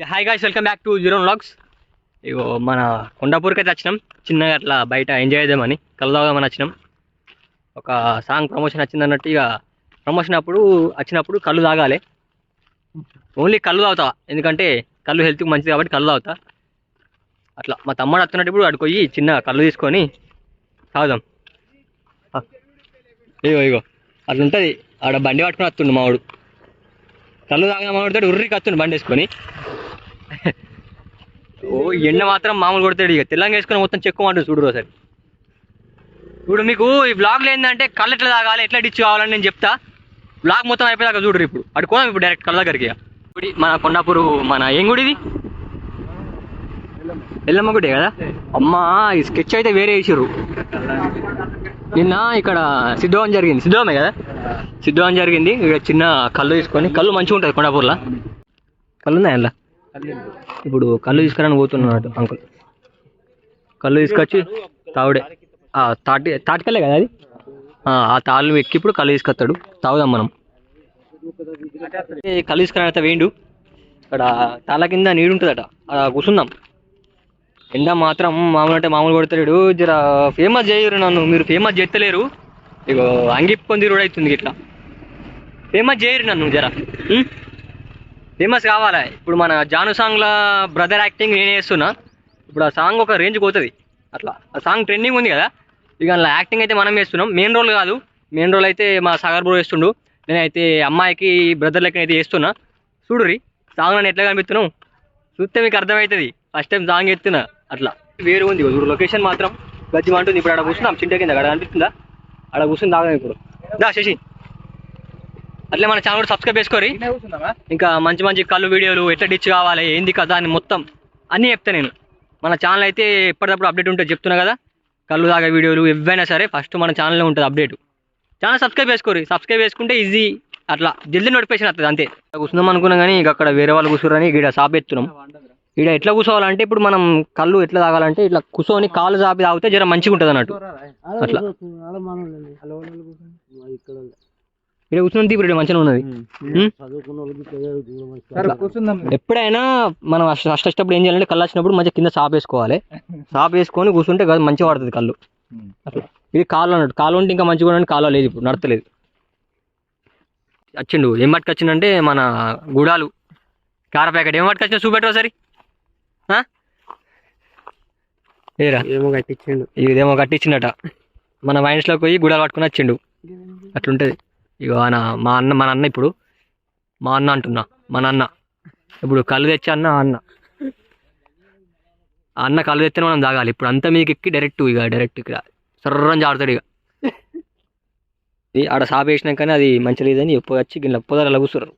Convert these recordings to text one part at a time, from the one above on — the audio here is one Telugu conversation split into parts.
Hi guys, welcome back to zero vlogs. ఇగో మన కొండాపూర్కి అయితే వచ్చినాం. చిన్నగా అట్లా బయట ఎంజాయ్ చేద్దామని కళ్ళు తాగుదామని వచ్చినాం. ఒక సాంగ్ ప్రమోషన్ వచ్చింది అన్నట్టు ఇక ప్రమోషన్ వచ్చినప్పుడు కళ్ళు తాగాలి. ఓన్లీ కళ్ళు తాగుతా, ఎందుకంటే కళ్ళు హెల్త్కి మంచిది కాబట్టి కళ్ళు తాగుతా. అట్లా మా తమ్ముడు వస్తున్నట్టు ఇప్పుడు అడుకోయి చిన్న కళ్ళు తీసుకొని తాగుదాం. ఇగో అట్లా ఉంటుంది. ఆడ బండి పట్టుకుని వస్తుండు మావాడు. కళ్ళు తాగిన మామిడితో ఉర్రికి వస్తుండు బండి వేసుకొని. ఓ ఎండ మాత్రం మామూలు కొడతాడు. ఇక తెల్లంగా వేసుకొని మొత్తం చెక్కుమంటుంది. చూడు ఒకసారి ఇప్పుడు మీకు ఈ బ్లాగ్లో ఏంటంటే కళ్ళు ఎట్లా తాగాలి, ఎట్లా డిచ్ కావాలని నేను చెప్తా. బ్లాగ్ మొత్తం అయిపోయాక చూడరు. ఇప్పుడు అడుకోదాం ఇప్పుడు డైరెక్ట్ కళ్ళ దగ్గరికి. ఇప్పుడు మన కొండాపూరు మన ఏం గుడి ఇది? ఎల్లమ్మ గుడి కదా. అమ్మా ఈ స్కెచ్ అయితే వేరే వేసారు. నిన్న ఇక్కడ సిద్ధోవనం జరిగింది. సిద్ధోవమే కదా, సిద్ధోవనం జరిగింది. ఇక్కడ చిన్న కళ్ళు తీసుకొని, కళ్ళు మంచిగా ఉంటుంది కొండాపూర్లో. కళ్ళు ఉన్నాయి అందులో. ఇప్పుడు కళ్ళు తీసుకురాని పోతున్నాడు అంకుల్. కళ్ళు తీసుకొచ్చి తావుడే తాటికల్లే కదా అది. ఆ తాళ్ళు ఎక్కి ఇప్పుడు కళ్ళు తీసుకొస్తాడు. తాగుదాం మనం. కళ్ళు తీసుకురాని అయితే వేయండు. ఇక్కడ తాళ్ళ కింద నీడు ఉంటుందట, అలా కూర్చుందాం. ఎండ మాత్రం మామూలు అంటే మామూలు కొడతాడు. జర ఫేమస్ చేయరు నన్ను, మీరు ఫేమస్ చేస్తలేరు. ఇగో అంగిప్పుకొని కూడా అవుతుంది. ఇట్లా ఫేమస్ చేయరు నన్ను, జర ఫేమస్ కావాలి. ఇప్పుడు మన జాను సాంగ్లో బ్రదర్ యాక్టింగ్ నేనే చేస్తున్నా. ఇప్పుడు ఆ సాంగ్ ఒక రేంజ్కి పోతుంది. అట్లా ఆ సాంగ్ ట్రెండింగ్ ఉంది కదా. ఇక అందులో యాక్టింగ్ అయితే మనం చేస్తున్నాం. మెయిన్ రోల్ కాదు, మెయిన్ రోల్ అయితే మా సాగర్ బ్రో చేస్తుండు. నేనైతే అమ్మాయికి బ్రదర్ లెక్క అయితే చేస్తున్నా. చూడురి సాంగ్ నన్ను ఎట్లా కనిపిస్తున్నావు చూస్తే మీకు అర్థమవుతుంది. ఫస్ట్ టైం సాంగ్ ఎత్తున్నా. అట్లా వేరు ఉంది చూడు. లొకేషన్ మాత్రం గజ్జి అంటుంది. ఇప్పుడు ఆడ కూర్చున్నాం చింట కింద. అక్కడ అనిపిస్తుందా? ఆడ కూర్చుని తాగాం ఇప్పుడు. దా శశి, అట్లే మన ఛానల్ కూడా సబ్స్క్రైబ్ చేసుకోరి. ఇంకా మంచి మంచి కళ్ళు వీడియోలు ఎట్లా డిచ్ కావాలి, ఏంది కదా అని మొత్తం అన్నీ చెప్తా నేను. మన ఛానల్ అయితే ఎప్పటికప్పుడు అప్డేట్ ఉంటుంది చెప్తున్నా కదా. కళ్ళు తాగే వీడియోలు ఏవైనా సరే ఫస్ట్ మన ఛానల్లో ఉంటుంది అప్డేట్. ఛానల్ సబ్స్క్రైబ్ చేసుకోరి. సబ్స్క్రైబ్ చేసుకుంటే ఈజీ, అట్లా జల్దీ నోటిఫికేషన్ వస్తుంది అంతే. కూర్చుందాం అనుకున్నాం కానీ ఇక అక్కడ వేరే వాళ్ళు కూర్చోరని ఇక్కడ సాప్ ఎత్తున్నాం. ఇక్కడ ఎట్లా కూర్చోవాలంటే ఇప్పుడు మనం కళ్ళు ఎట్లా తాగాలంటే ఇట్లా కూర్చొని కాళ్ళు చాపి తాగితే జర మంచిగా ఉంటుంది అన్నట్టు. అట్లా ఇక్కడ కూర్చుంటే ఇప్పుడు మంచిగా ఉన్నది. ఎప్పుడైనా మనం అష్టప్పుడు ఏం చేయాలంటే కళ్ళు వచ్చినప్పుడు మంచిగా కింద సాప్ వేసుకోవాలి. సాప్ వేసుకొని కూర్చుంటే మంచిగా పడుతుంది కళ్ళు. అట్లా ఇది కాళ్ళు అన్నట్టు. కాళ్ళు ఉంటే ఇంకా మంచిగా ఉండండి. కాళ్ళు లేదు, ఇప్పుడు నడతలేదు. వచ్చిండు. ఏం పట్టుకొచ్చిండంటే మన గుడాలు కార ప్యాకెట్. ఏం పట్టుకొచ్చిన చూపెట్టవు సరి. ఏరా ఏమో కట్టించిండు. ఇదేమో కట్టించిండట. మన వైన్స్లోకి పోయి గుడాలు పట్టుకుని వచ్చిండు. అట్లుంటుంది. ఇగో మన అన్న ఇప్పుడు మా అన్న అంటున్నా. మన అన్న ఇప్పుడు కళ్ళు తెచ్చి అన్న కళ్ళు తెచ్చినా మనం తాగాలి. ఇప్పుడు అంతా మీకు ఎక్కి డైరెక్ట్ ఇక్కడ సర్రం జారుతాడు. ఇక ఆడ సాప వేసినాకనే అది మంచి లేదని ఎప్పుడు వచ్చి గిన్నె పొదలు అలా కూర్చున్నారు.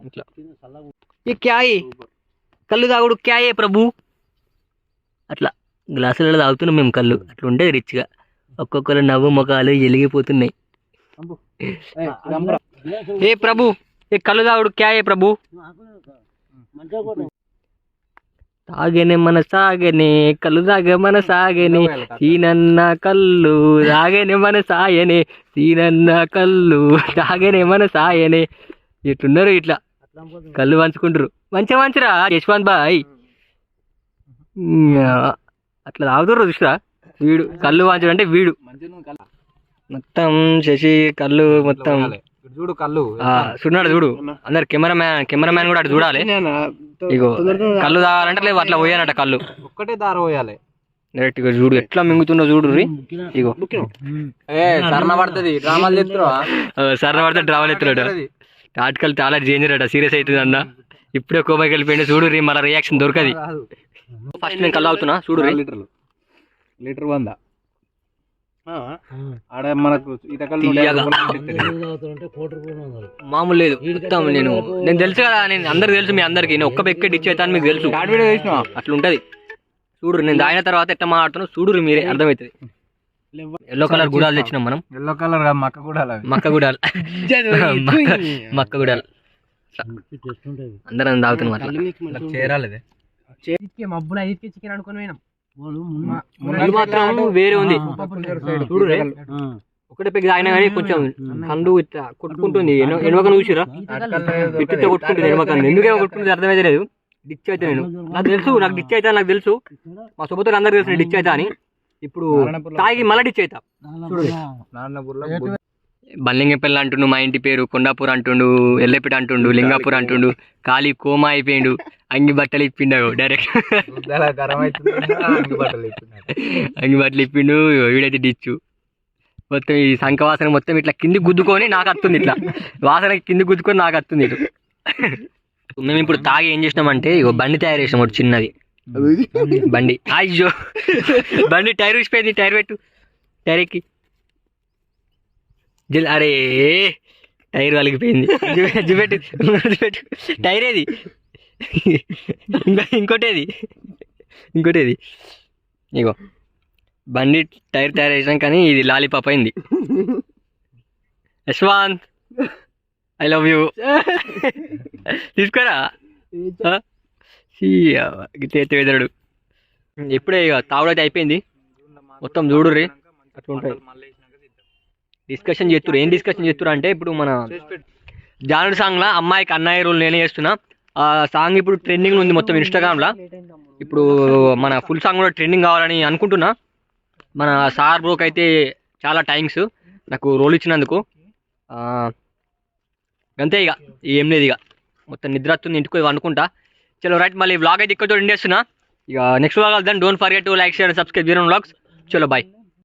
ఇట్లా ఈ క్యాయ్ కళ్ళు తాగుడు క్యాయే ప్రభు. అట్లా గ్లాసులలో తాగుతున్నాం మేము కళ్ళు. అట్లా ఉంటుంది రిచ్గా. ఒక్కొక్కరు నవ్వు ముఖాలు ఎలిగిపోతున్నాయి. ఏ ప్రభు ఏ కళ్ళు తాగుడు క్యాయే ప్రభు. తాగనే మన సాగనే కళ్ళు తాగ మన సాగనే సీనన్న కళ్ళు తాగనే మన సాయనే సీనన్న కళ్ళు తాగనే మన సాయనే. ఇట్లున్నారు. ఇట్లా కళ్ళు పంచుకుంటారు. మంచిరా యశ్వంత్ బాయ్. అట్లా తాగుతారు చూసిరా. వీడు కళ్ళు పంచడం అంటే వీడు మొత్తం శశి కళ్ళు మొత్తం చూడు. కళ్ళు చూడాడు చూడు. అందరు కెమెరామ్యాన్ కూడా అటు చూడాలి. ఇగో కళ్ళు తాగాలంటే లేదు అట్లా పోయానట. కళ్ళు ఒక్కటే దార పోయాలి డైరెక్ట్ గా. చూడు ఎట్లా మింగుతుండో చూడు. ఇగో సరణ పడుతుంది. డ్రామాలు చెప్తున్నా. సరణ పడితే డ్రామాలు ఎత్తున్నాడు. తాటికల్ చాలా డేంజర్ అట. సీరియస్ అవుతుంది అన్న. ఇప్పుడే కోపకి వెళ్ళిపోయింది. చూడు మళ్ళీ రియాక్షన్ దొరకది. ఫస్ట్ నేను కళ్ళు అవుతున్నా. చూడు లీటర్ 100 ఆడ మనకు మామూలు లేదు. మొత్తం నేను తెలుసు కదా. నేను అందరికి తెలుసు. మీ అందరికి నేను ఒక్క బెక్కే డిచ్ అవుతాను మీకు తెలుసు. అట్లా ఉంటది. చూడు నేను తాగిన తర్వాత ఎట్లా మాట్లాడుతున్నా చూడు. మీరే అర్థమవుతుంది. ఎల్లో కలర్ గుడాలు తెచ్చినాం మనం. ఎల్లో కలర్ మక్క గుడాలు అందరం తాగుతున్నాం. చేరాలి మబ్బులు 5 చికెన్ అనుకుని పోయినాం. మాత్రం వేరే ఉంది. చూడు ఒకటే పెగ్గి తాగినా కానీ కొంచెం కండు కొట్టుకుంటుంది. ఎనమకను చూసిరా ఇట్లా కొట్టుకుంటుంది. ఎనమకన్ను ఎందుకేమో కొట్టుకుంటుంది అర్థమైతే లేదు. డిచ్ అయితే నేను నాకు తెలుసు, నాకు డిచ్ అయితే నాకు తెలుసు, మా సుబ్బతో అందరికి తెలుసు డిచ్ అయితే అని. ఇప్పుడు తాగి మళ్ళీ డిచ్ అవుతా. చూడు, బల్లింగపల్లి అంటుండు, మా ఇంటి పేరు కొండాపూర్ అంటుండు, ఎల్లెపిట అంటుండు, లింగాపూర్ అంటుండు, ఖాళీ కోమా అయిపోయిండు, అంగి బట్టలు ఇప్పిండు డైరెక్ట్ అంగి బట్టలు ఇప్పిండు. వీడైతే డిచ్చు మొత్తం ఈ సంఖ వాసన మొత్తం ఇట్లా కింది గుద్దుకొని నాకు వస్తుంది, ఇట్లా వాసన కింది గుద్దుకొని నాకు వస్తుంది ఇటు. మేము ఇప్పుడు తాగి ఏం చేసినామంటే ఇగో బండి తయారు చేసినాం ఒకటి చిన్నది బండి. అయ్యో బండి టైర్ విసిపోయింది, టైర్ పెట్టు, టైర్ ఎక్కి అరే టైర్ వలిగిపోయింది, జుపెట్టు జుపెట్టు. టైర్ ఏది, ఇంకోటేది ఇగో బండి టైర్ తయారు చేసినాం కానీ ఇది లాలీపాప్ అయింది. యశ్వాంత్ ఐ లవ్ యూ తీసుకోరా వెదరుడు. ఎప్పుడే ఇక తాగుడైతే అయిపోయింది మొత్తం, చూడుర్రి అట్లా ఉంటుంది. డిస్కషన్ చేస్తున్నారు, ఏం డిస్కషన్ చేస్తున్నారు అంటే ఇప్పుడు మన జానుడు సాంగ్లో అమ్మాయికి అన్నయ్య రోల్ నేనే చేస్తున్నా. ఆ సాంగ్ ఇప్పుడు ట్రెండింగ్ ఉంది మొత్తం ఇన్స్టాగ్రామ్లో. ఇప్పుడు మన ఫుల్ సాంగ్ కూడా ట్రెండింగ్ కావాలని అనుకుంటున్నా. మన సార్ బ్రోక్ అయితే చాలా థ్యాంక్స్ నాకు రోల్ ఇచ్చినందుకు. అంతే ఇక ఏం లేదు, ఇక మొత్తం నిద్ర వస్తుంది, ఇంటికి పోయి అనుకుంటా. చలో రైట్, మళ్ళీ వ్లాగ్ అయితే ఇక్కడ ఎండ్ చేస్తున్నా. ఇక నెక్స్ట్ వ్లాగ్ వెళ్దాం. Don't forget to like, share, subscribe zero vlogs. చలో బాయ్.